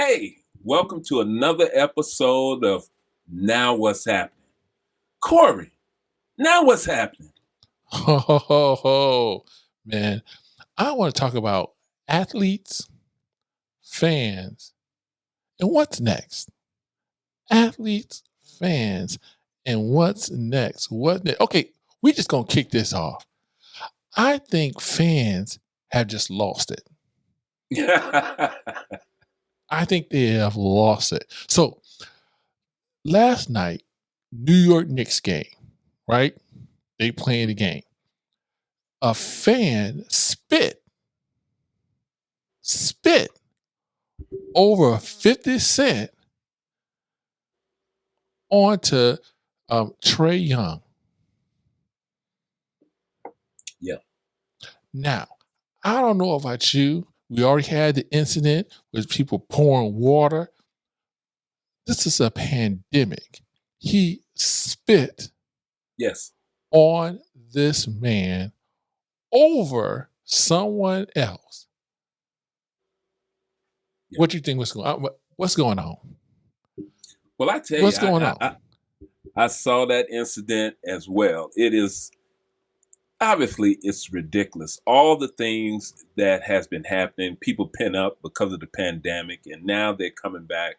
Hey, welcome to another episode of Now What's Happening. Corey, now what's happening? Ho, ho, ho, ho. Man, I want to talk about athletes, fans, and what's next. Athletes, fans, and what's next. Okay, we just going to kick this off. I think fans have just lost it. I think they have lost it. So last night, New York Knicks game, right? They playing the game. A fan spit over 50 Cent onto Trey Young. Yeah. Now, I don't know about you. We already had the incident with people pouring water. This is a pandemic. He spit Yes. on this man over someone else. Yeah. What do you think was going on? What's going on? Well, I tell What's you, going on? I saw that incident as well. It is obviously it's ridiculous. All the things that has been happening, people pin up because of the pandemic, and now they're coming back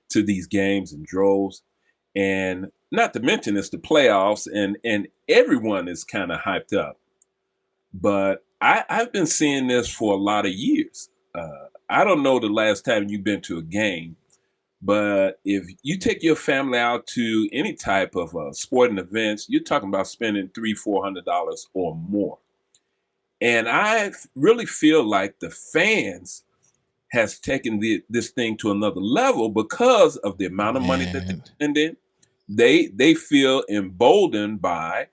to these games in droves. And not to mention it's the playoffs, and everyone is kind of hyped up. But I've been seeing this for a lot of years. I don't know the last time you've been to a game, but if you take your family out to any type of sporting events, you're talking about spending $300-400 or more. And I really feel like the fans has taken this thing to another level because of the amount of money that they're spending. They feel emboldened by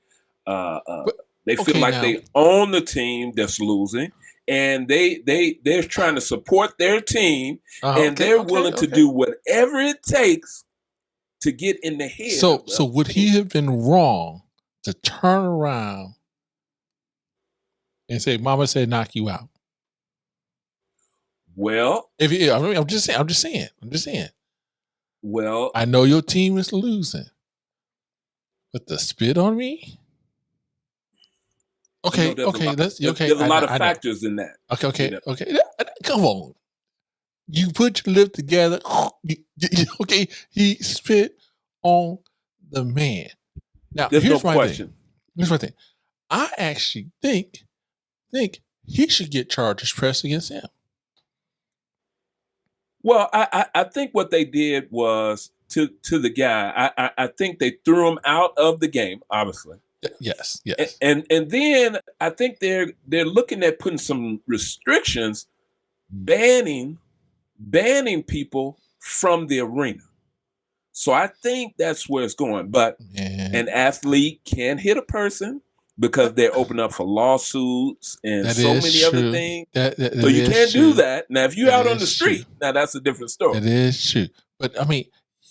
they feel like they own the team that's losing, and they're trying to support their team, and they're willing to do whatever it takes to get in the head. So would he have been wrong to turn around and say, "Mama said knock you out"? Well, I'm just saying. Well, I know your team is losing, but the spit on me. Okay, there's a lot of factors in that. Okay. Come on, you put your lip together. Okay, he spit on the man. Now, here's my thing. I actually think he should get charges pressed against him. Well, I think what they did was to the guy. I think they threw him out of the game. Obviously, yes. And then I think they're looking at putting some restrictions, banning people from the arena. So I think that's where it's going. But an athlete can hit a person because they're open up for lawsuits and so many other things. So you can't do that. Now, if you're out on the street, now that's a different story. That is true. But I mean,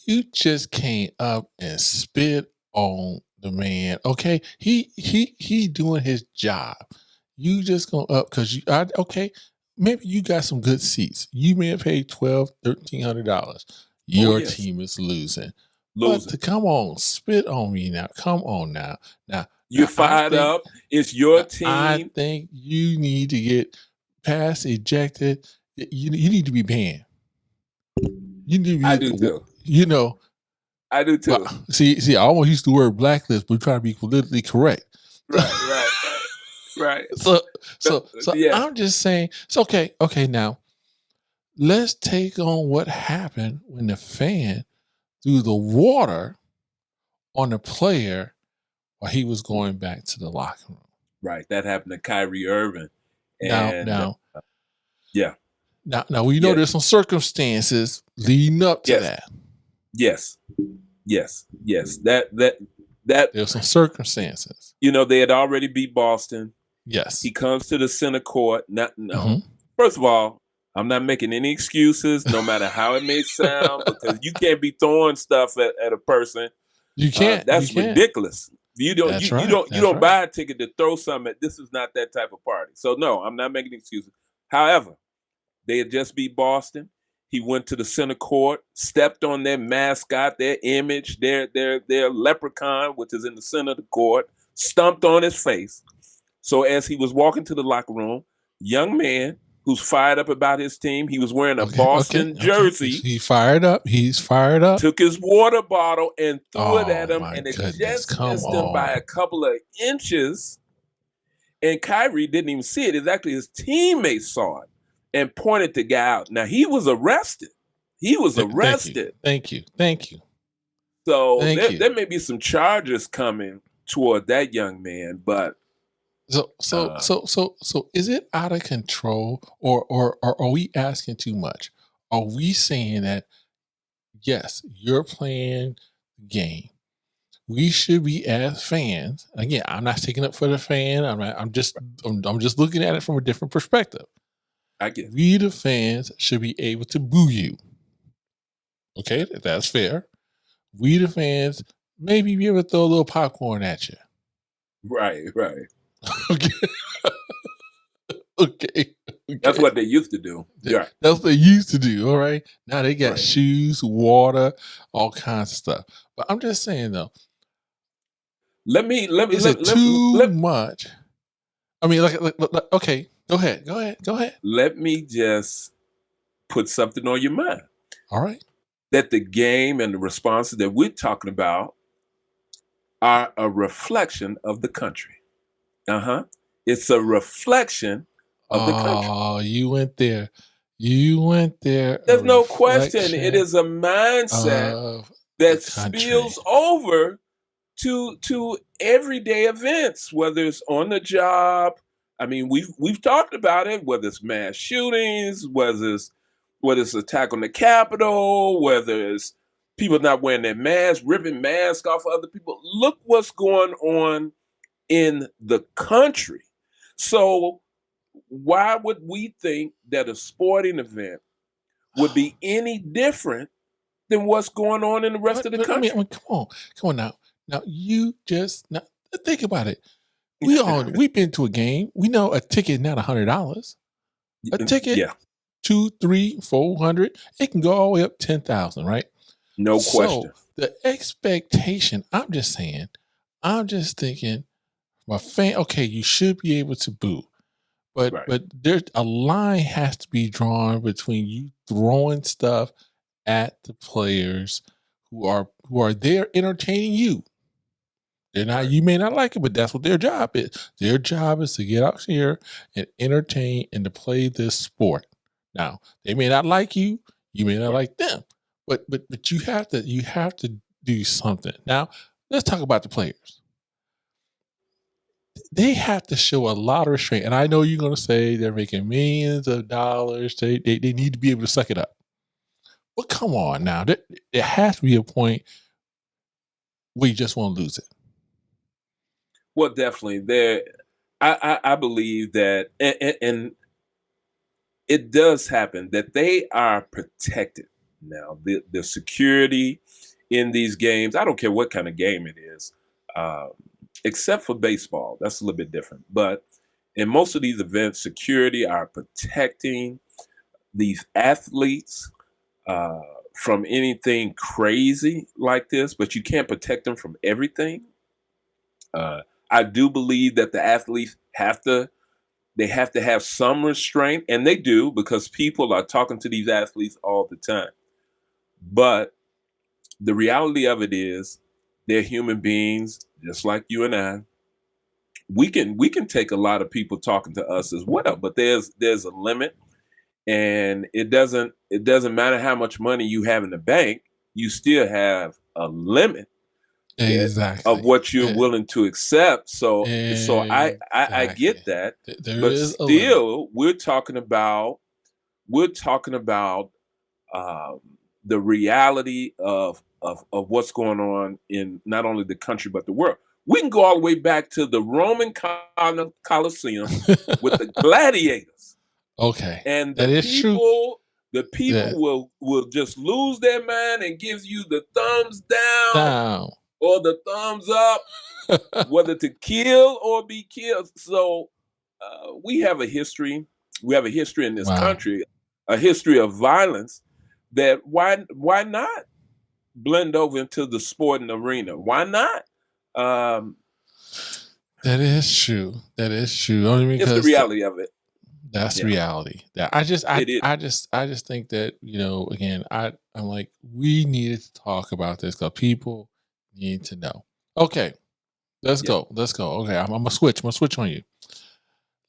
you just came up and spit on the man. Okay, he doing his job. You just go up because maybe you got some good seats. You may have paid $1,200-1,300. Your team is losing. But come on, spit on me now. Come on now. You're fired up. It's your team. I think you need to get pass ejected. You need to be banned. You need to be. I do too. You know. I do too. Well, see, I almost used the word blacklist, but we're trying to be politically correct. Right. So yeah. I'm just saying, it's okay. Okay, now let's take on what happened when the fan threw the water on the player while he was going back to the locker room. Right. That happened to Kyrie Irving. Now, yeah. Now we know there's some circumstances leading up to that. Yes. That there's some circumstances. They had already beat Boston. Yes. He comes to the center court. First of all, I'm not making any excuses, no matter how it may sound, because you can't be throwing stuff at a person. You can't. That's ridiculous. You don't buy a ticket to throw something. This is not that type of party. So no, I'm not making excuses. However, they had just beat Boston. He went to the center court, stepped on their mascot, their image, their leprechaun, which is in the center of the court, stomped on his face. So as he was walking to the locker room, young man who's fired up about his team, he was wearing a Boston jersey. He's fired up. He's fired up. Took his water bottle and threw it at him, my and it goodness, just come missed him by on. a couple of inches. And Kyrie didn't even see it. It's actually his teammates saw it and pointed the guy out. Now, he was arrested. He was arrested. Thank you. So there may be some charges coming toward that young man, but So is it out of control, or are we asking too much? Are we saying that yes, you're playing the game? We should be, as fans. Again, I'm not sticking up for the fan. I'm just looking at it from a different perspective. I get it. We, the fans, should be able to boo you. Okay, that's fair. We, the fans, maybe be able to throw a little popcorn at you. Right. Okay. Okay. That's what they used to do. Yeah. That's what they used to do. All right. Now they got shoes, water, all kinds of stuff. But I'm just saying though. Is it too much? I mean, like, okay. Go ahead. Let me just put something on your mind. All right. That the game and the responses that we're talking about are a reflection of the country. It's a reflection of the country. Oh, you went there. There's no question. It is a mindset that spills over to everyday events, whether it's on the job. I mean, we've talked about it, whether it's mass shootings, whether it's attack on the Capitol, whether it's people not wearing their masks, ripping masks off of other people. Look what's going on in the country. So why would we think that a sporting event would be any different than what's going on in the rest of the country? I mean, come on now. Now think about it. We've been to a game. We know a ticket is not $100. A ticket, yeah, $200, $300, $400. It can go all the way up 10,000, right? No question. The expectation. I'm just thinking, my fan. Okay, you should be able to boo, but there's a line has to be drawn between you throwing stuff at the players who are there entertaining you. They're not. You may not like it, but that's what their job is. Their job is to get out here and entertain and to play this sport. Now, they may not like you. You may not like them, but you have to do something. Now, let's talk about the players. They have to show a lot of restraint, and I know you're going to say they're making millions of dollars. They need to be able to suck it up. But come on now, there has to be a point where you just want to lose it. Well, definitely. I believe that, and it does happen, that they are protected. Now, the security in these games, I don't care what kind of game it is, except for baseball. That's a little bit different. But in most of these events, security are protecting these athletes from anything crazy like this, but you can't protect them from everything. I do believe that the athletes have to have some restraint, and they do, because people are talking to these athletes all the time. But the reality of it is, they're human beings just like you and I. We can take a lot of people talking to us as well, but there's a limit, and it doesn't matter how much money you have in the bank, you still have a limit. Exactly. Of what you're willing to accept. So I get that. But still, we're talking about the reality of what's going on in not only the country but the world. We can go all the way back to the Roman Colosseum with the gladiators. Okay. And that is true. The people will just lose their mind and give you the thumbs down. Or the thumbs up, whether to kill or be killed. So we have a history. We have a history in this country, a history of violence that why not blend over into the sporting arena? Why not? Um, That is true. That is true. Only it's the because reality of it. that's the Yeah, reality. That I just it is. I just think that, again, I'm like, we needed to talk about this because people need to know. Okay, let's Yeah. go. Let's go. Okay, I'm gonna switch. I'm gonna switch on you.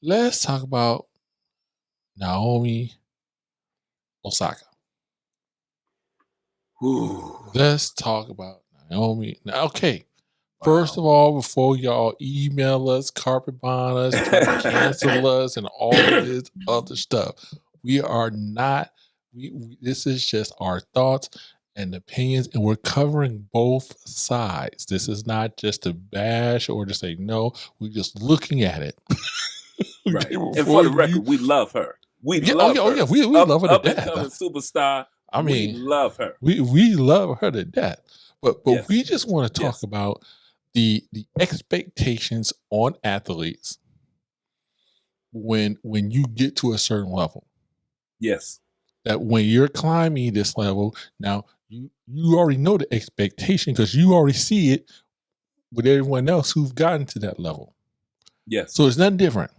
Let's talk about Naomi Osaka. Whew. Let's talk about Naomi. Okay, first of Wow. all, before y'all email us, carpet bomb us, try to cancel us, and all of this other stuff, we are not. This is just our thoughts and opinions, and we're covering both sides. This is not just to bash or to say no. We're just looking at it. Right. Okay, And for before the you, record, we love her. We yeah, oh yeah, love oh yeah, her. we Up love her to up and coming death. superstar. I We mean, love her. we love her to death, but Yes. we just want to talk Yes. about the expectations on athletes when you get to a certain level. Yes. That when you're climbing this level, now you already know the expectation because you already see it with everyone else who've gotten to that level. Yes. So it's nothing different.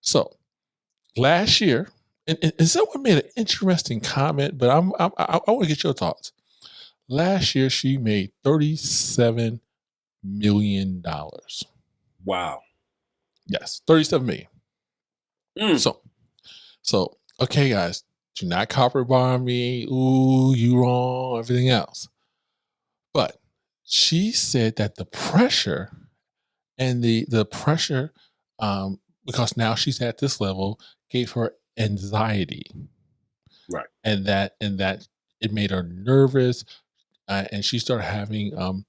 So last year, and someone made an interesting comment, but I want to get your thoughts. Last year, she made $37 million. Wow. Yes, 37 million. Mm. So okay, guys, do not copper bomb me. Ooh, you wrong. Everything else, but she said that the pressure and the pressure, because now she's at this level, gave her anxiety, Right. and that it made her nervous, and she started having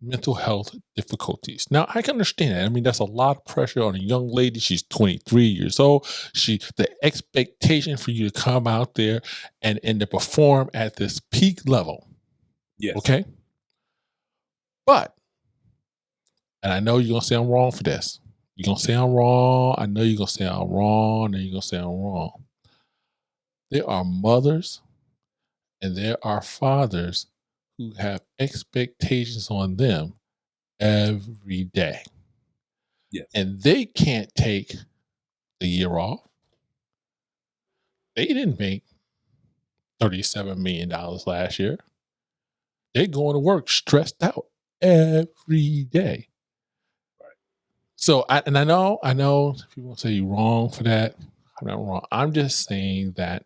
mental health difficulties. Now I can understand that. I mean, that's a lot of pressure on a young lady. She's 23 years old. The expectation for you to come out there and to perform at this peak level. Yes. Okay, but and I know you're gonna say I'm wrong for this. You're gonna say I'm wrong. I know you're gonna say I'm wrong, and you're gonna say I'm wrong. There are mothers and there are fathers who have expectations on them every day. Yes. And they can't take the year off. They didn't make $37 million last year. They're going to work stressed out every day. Right. So I know people say you're wrong for that. I'm not wrong. I'm just saying that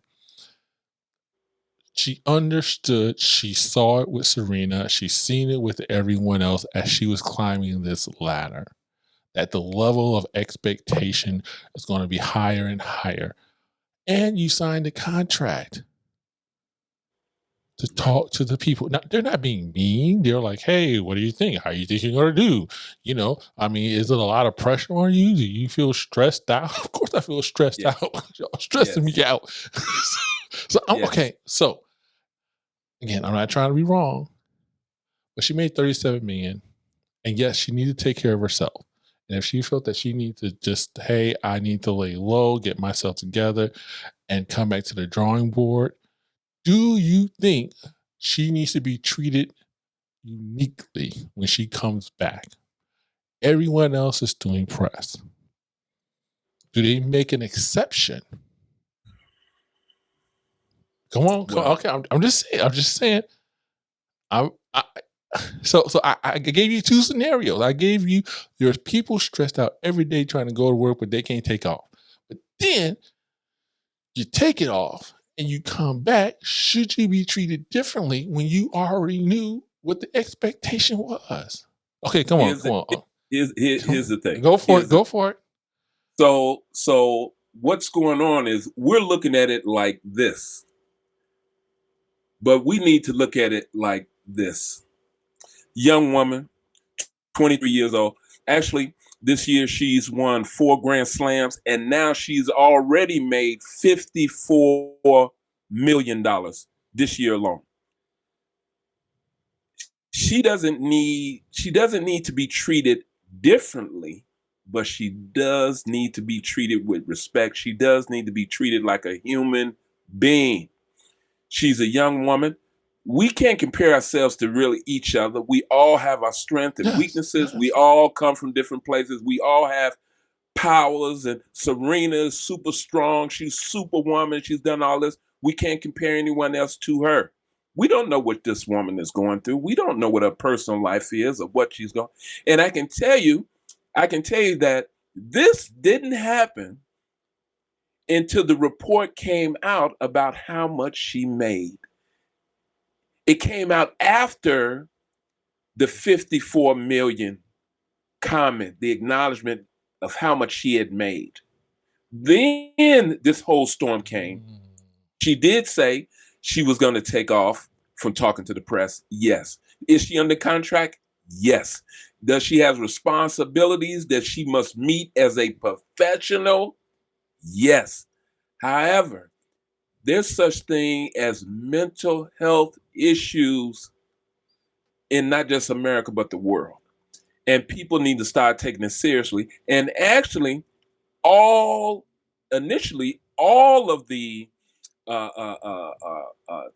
she understood, she saw it with Serena, she's seen it with everyone else as she was climbing this ladder. That the level of expectation is going to be higher and higher. And you signed a contract to talk to the people. Now, they're not being mean. They're like, hey, what do you think? How you think you're going to do? I mean, is it a lot of pressure on you? Do you feel stressed out? Of course I feel stressed Yes. out. Y'all stressing Yes. me out. So I'm Yes. okay. So again, I'm not trying to be wrong, but she made 37 million. And yes, she needed to take care of herself. And if she felt that she needed to just, hey, I need to lay low, get myself together, and come back to the drawing board, do you think she needs to be treated uniquely when she comes back? Everyone else is doing press. Do they make an exception? Come on. Well, Okay, I'm just saying. I'm just saying. So I gave you two scenarios. I gave you, there's people stressed out every day trying to go to work, but they can't take off. But then you take it off and you come back. Should you be treated differently when you already knew what the expectation was? Okay, come on. here's the thing. Go for it. Go for it. So what's going on is we're looking at it like this, but we need to look at it like this. Young woman, 23 years old. Actually, this year she's won 4 Grand Slams, and now she's already made $54 million this year alone. She doesn't need to be treated differently, but she does need to be treated with respect. She does need to be treated like a human being. She's a young woman. We can't compare ourselves to really each other. We all have our strengths and Yes, weaknesses. We yes. all come from different places. We all have powers, and Serena is super strong. She's superwoman. She's done all this. We can't compare anyone else to her. We don't know what this woman is going through. We don't know what her personal life is or what she's going. And I can tell you that this didn't happen until the report came out about how much she made. It came out after the 54 million comment, the acknowledgement of how much she had made. Then this whole storm came. Mm. She did say she was going to take off from talking to the press. Yes. Is she under contract? Yes. Does she have responsibilities that she must meet as a professional? Yes. However, there's such thing as mental health issues in not just America but the world. And people need to start taking it seriously. And actually, initially all of the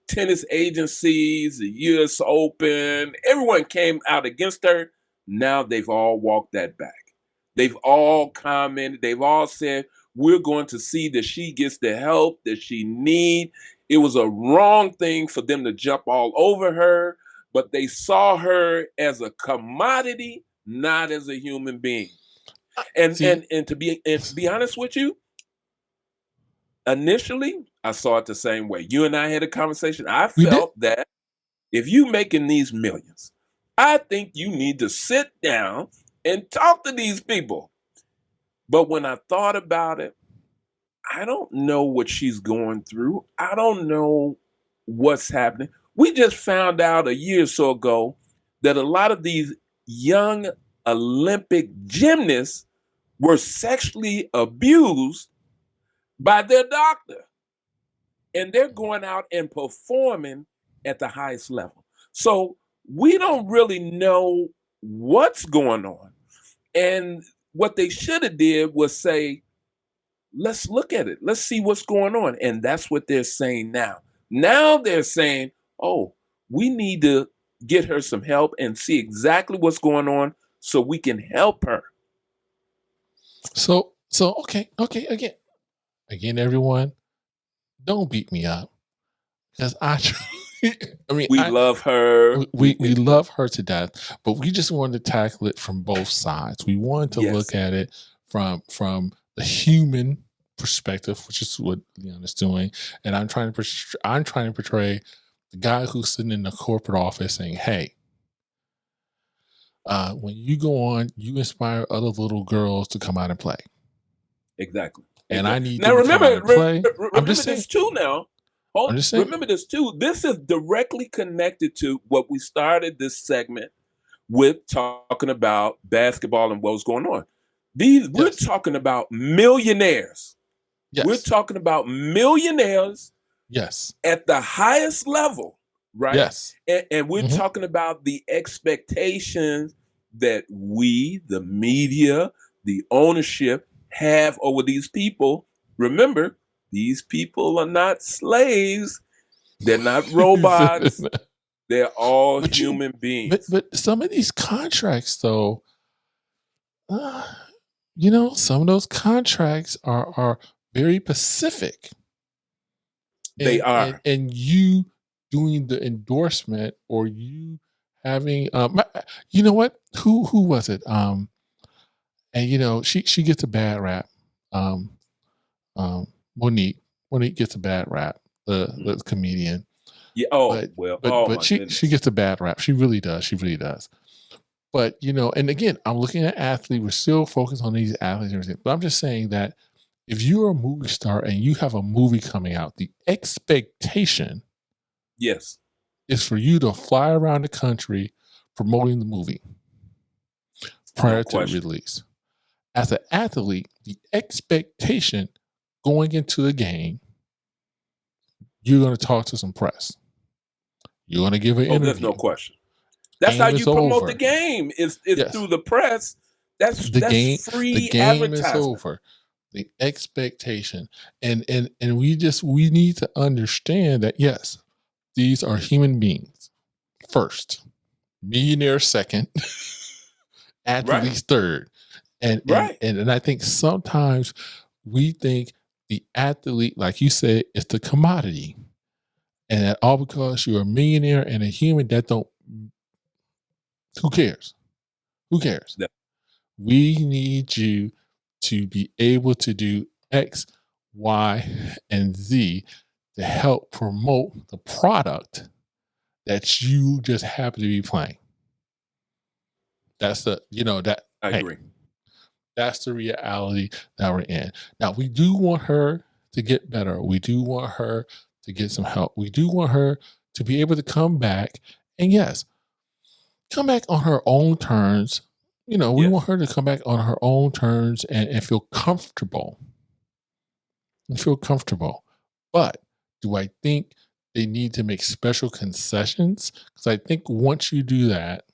tennis agencies, the U.S. Open, everyone came out against her. Now they've all walked that back. They've all commented. They've all said, we're going to see that she gets the help that she needs. It was a wrong thing for them to jump all over her, but they saw her as a commodity, not as a human being. And See, and to be honest with you, initially I saw it the same way. You and I had a conversation. I we did. felt that if you making these millions, I think you need to sit down and talk to these people. But when I thought about it, I don't know what she's going through. I don't know what's happening. We just found out a year or so ago that a lot of these young Olympic gymnasts were sexually abused by their doctor. And they're going out and performing at the highest level. So we don't really know what's going on. And what they should have did was say, let's look at it. Let's see what's going on. And that's what they're saying now. Now they're saying, oh, we need to get her some help and see exactly what's going on so we can help her. So okay, again, everyone, don't beat me up because I mean, We love her. we love her to death, but we just wanted to tackle it from both sides. We wanted to Yes. look at it from the human perspective, which is what Leon is doing, and I'm trying to portray the guy who's sitting in the corporate office saying, "Hey, when you go on, you inspire other little girls to come out and play, Exactly. and I need Now them to come out and play." remember this too now. I'm just saying. Remember this too. This is directly connected to what we started this segment with, talking about basketball and what's going on. We're Yes. talking about millionaires. Yes. We're talking about millionaires Yes. at the highest level, right? Yes. And we're Mhm. talking about the expectations that we, the media, the ownership, have over these people. Remember, these people are not slaves. They're not robots. They're all But human beings. But some of these contracts, though, some of those contracts are very specific. They are. And you doing the endorsement or you having, you know what? Who was it? And she gets a bad rap. Monique gets a bad rap. The comedian. Yeah. Oh, But well. but Oh, but my she goodness. gets a bad rap. She really does. She really does. But and again, I'm looking at athletes. We're still focused on these athletes and everything. But I'm just saying that if you're a movie star and you have a movie coming out, the expectation Yes. is for you to fly around the country promoting the movie prior to the question. release. As an athlete, the expectation going into the game, you're going to talk to some press. You're going to give an Oh, interview. there's no question. That's Game how you is promote over. the game. It's Yes. through the press. That's The game free is advertisement. over. the expectation, and we need to understand that yes, these are human beings first, millionaire second, Right. athletes third, Right. and I think sometimes we think the athlete, like you said, is the commodity, and that all because you're a millionaire and a human that don't. Who cares? Who cares? Yeah. We need you to be able to do X, Y, and Z to help promote the product that you just happen to be playing. That's the, that, I hey, agree. that's the reality that we're in. Now, we do want her to get better. We do want her to get some help. We do want her to be able to come back. And yes, come back on her own terms. We Yes. want her to come back on her own terms and feel comfortable. And feel comfortable. But do I think they need to make special concessions? Because I think once you do that,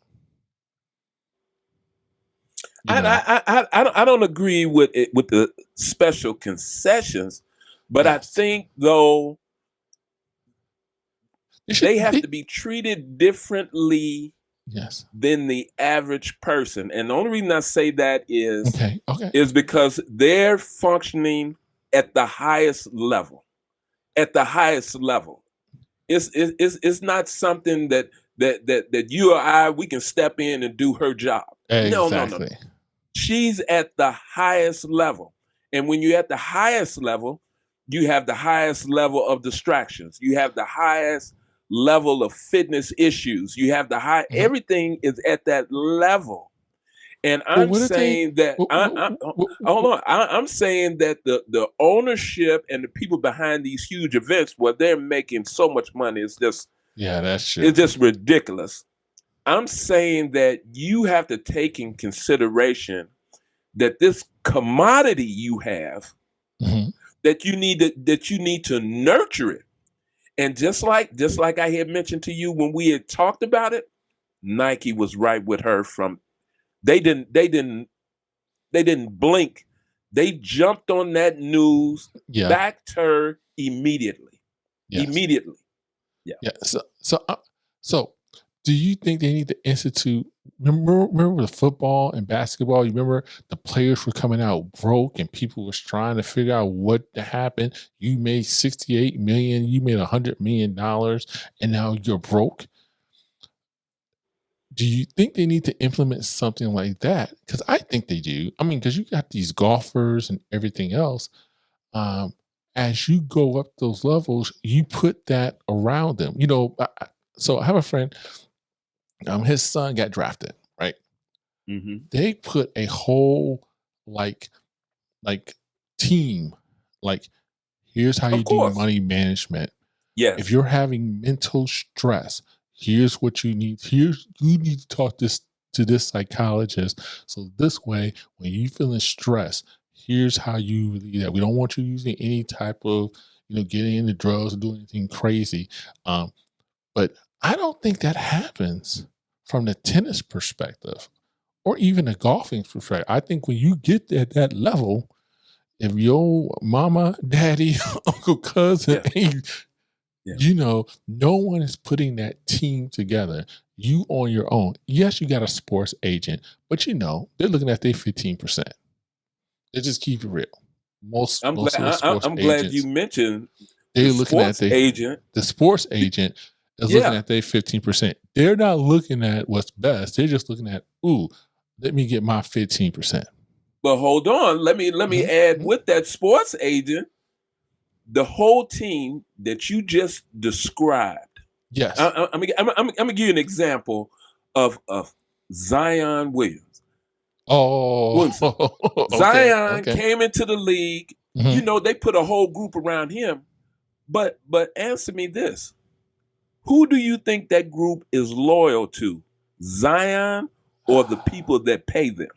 you I know, I don't agree with it with the special concessions, but I yes, think though they should. they have to be treated differently Yes. than the average person. And the only reason I say that Okay. Okay. is because they're functioning at the highest level. At the highest level. It's not something that you or I we can step in and do her job. No, no, no. Exactly. She's at the highest level. And when you're at the highest level, you have the highest level of distractions. You have the highest level of fitness issues. You have the high, Mhm. everything is at that level. And Well, I'm what if they? saying that hold on. I'm saying that the ownership and the people behind these huge events, where they're making so much money, Yeah, that's true. it's just ridiculous. I'm saying that you have to take in consideration that this commodity you have, Mhm. that you need to nurture it. And just like I had mentioned to you when we had talked about it, Nike was right with her from they didn't blink. They jumped on that news, Yeah. backed her immediately. Yes. Immediately. Yeah. Yeah. So, do you think they need to institute? Remember the football and basketball. You remember the players were coming out broke, and people was trying to figure out what happened. You made 68 million. You made $100 million, and now you're broke. Do you think they need to implement something like that? Because I think they do. I mean, because you got these golfers and everything else. Um, as you go up those levels, you put that around them. So I have a friend. His son got drafted. Right. Hmm. They put a whole like like team. Like, here's how Of you do course. money management. If Yes. you're having mental stress, here's what you need. Here's you need to talk to this psychologist. So this way, when you feeling stressed, here's how you relieve that. We don't want you using any type of, getting into drugs or doing anything crazy. Um, but I don't think that happens from the tennis perspective or even a golfing perspective. I think when you get at that level, if your mama, daddy, uncle, cousin Yes. ain't Yeah. no one is putting that team together. You on your own. Yes, you got a sports agent, but they're looking at their 15%. They just keep it real. Most I'm glad most of the sports I'm glad you agents, mentioned the they're looking at sports agent. the sports agent is looking Yeah. at their 15%. They're not looking at what's best. They're just looking at, ooh, let me get my 15%. But hold on, let me Mhm, add mhm. with that sports agent, the whole team that you just described. Yes. I'm gonna give you an example of Zion Oh, Williamson. okay, Zion okay. came into the league. Mhm. They put a whole group around him. But answer me this: who do you think that group is loyal to, Zion or the people that pay them?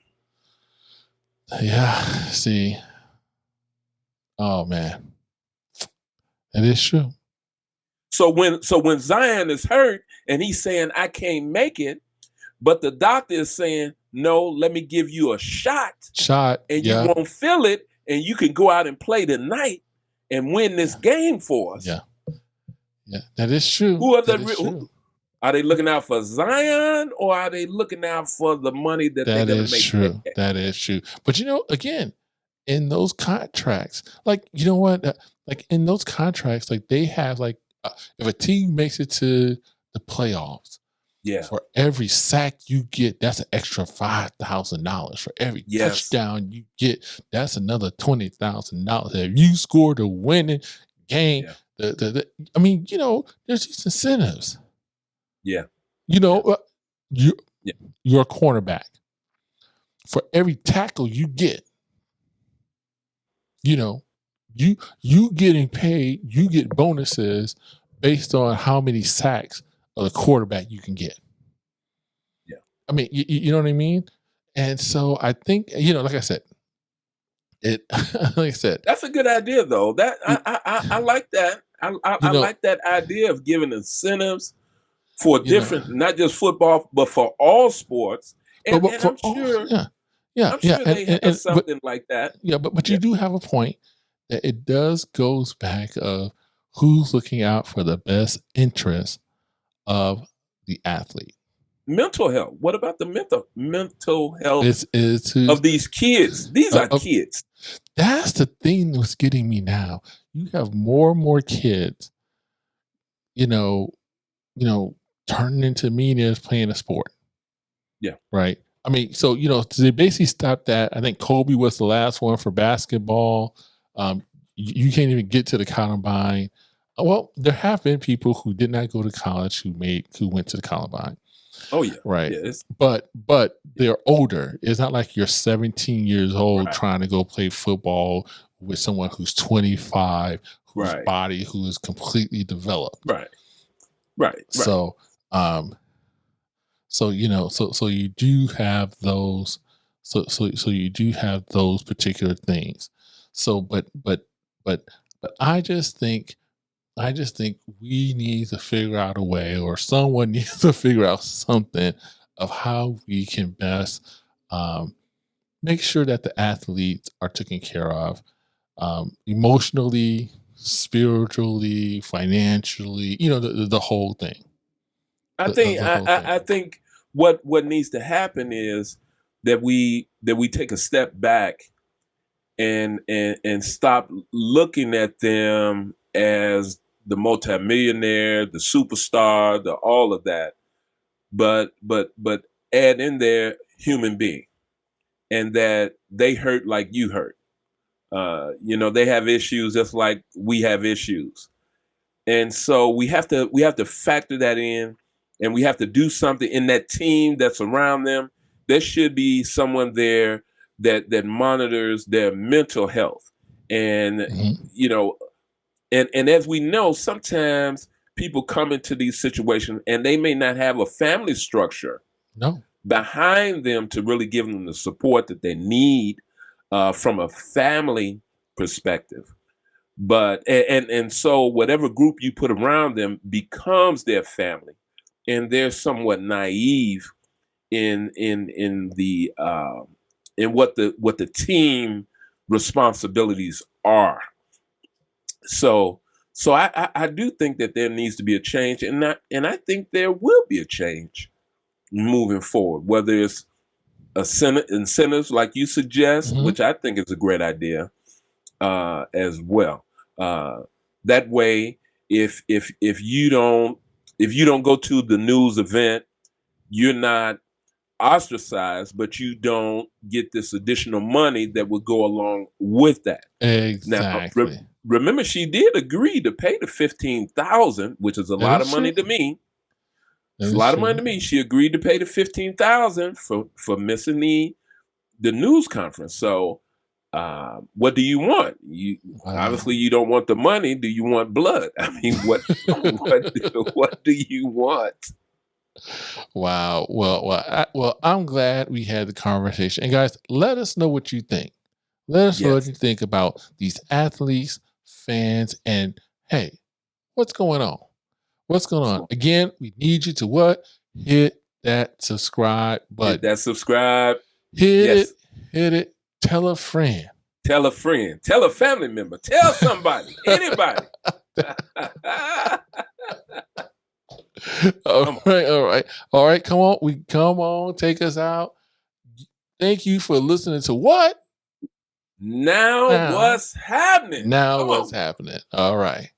Yeah, see. Oh man, that is true. So when Zion is hurt and he's saying I can't make it, but the doctor is saying no, let me give you a shot Shot, and you yeah. won't feel it and you can go out and play tonight and win this game for us. Yeah. Yeah, that is true. Who are That is true. are they looking out for Zion, or are they looking out for the money that they're That going is to make? true. That is true. But again, in those contracts, like you know what, like in those contracts, like they have like if a team makes it to the playoffs, Yeah. for every sack you get, that's an extra $5,000. For every Yes. touchdown you get, that's another $20,000. If you score the winning game, I mean, there's these incentives. Yeah. You're Yeah. a cornerback. For every tackle you get, you getting paid, you get bonuses based on how many sacks of the quarterback you can get. Yeah. I mean, you know what I mean? And so I think, like I said, that's a good idea though. That I like that. I like that idea of giving incentives for different, not just football, but for all sports. And I'm sure, I'm sure they have something like that. Yeah, but you do have a point that it goes back of who's looking out for the best interest of the athlete. Mental health. What about the mental health of these kids? These are kids. That's the thing that's getting me now. You have more and more kids, turning into millionaires playing a sport. Yeah. Right. I mean, so they basically stopped that. I think Kobe was the last one for basketball. You can't even get to the Columbine. Well, there have been people who did not go to college who went to the Columbine. Oh yeah, right. Yes. But they're older. It's not like you're 17 years old trying to go play football with someone who's 25, whose body who is completely developed. Right. So, so you do have those. So you do have those particular things. So, but I just think we need to figure out a way, or someone needs to figure out something of how we can best make sure that the athletes are taken care of emotionally, spiritually, financially, the whole thing. I think what needs to happen is that we take a step back and stop looking at them as the multimillionaire, the superstar, all of that, but add in there human being, and that they hurt like you hurt. They have issues just like we have issues, and so we have to factor that in, and we have to do something in that team that's around them. There should be someone there that monitors their mental health, and and as we know, sometimes people come into these situations and they may not have a family structure behind them to really give them the support that they need from a family perspective. But and so whatever group you put around them becomes their family, and they're somewhat naive in what the team responsibilities are. So I do think that there needs to be a change, and I think there will be a change moving forward, whether it's incentives like you suggest, which I think is a great idea as well. That way, if you don't go to the news event, you're not ostracized, but you don't get this additional money that would go along with that. Exactly. Now, remember, she did agree to pay the $15,000, which is a lot of money to me. It's a lot of money to me. She agreed to pay the $15,000 for missing the news conference. So, what do you want? Obviously you don't want the money. Do you want blood? I mean, what do you want? Wow. Well, I'm glad we had the conversation. And guys, let us know what you think. Let us know what you think about these athletes, fans, and hey, what's going on? What's going on? Again, we need you to what? Hit that subscribe button. Hit that subscribe. Hit it. Tell a friend. Tell a friend. Tell a family member. Tell somebody. Anybody. All right. Come on. Take us out. Thank you for listening to what? Now what's happening? Now what's happening? All right.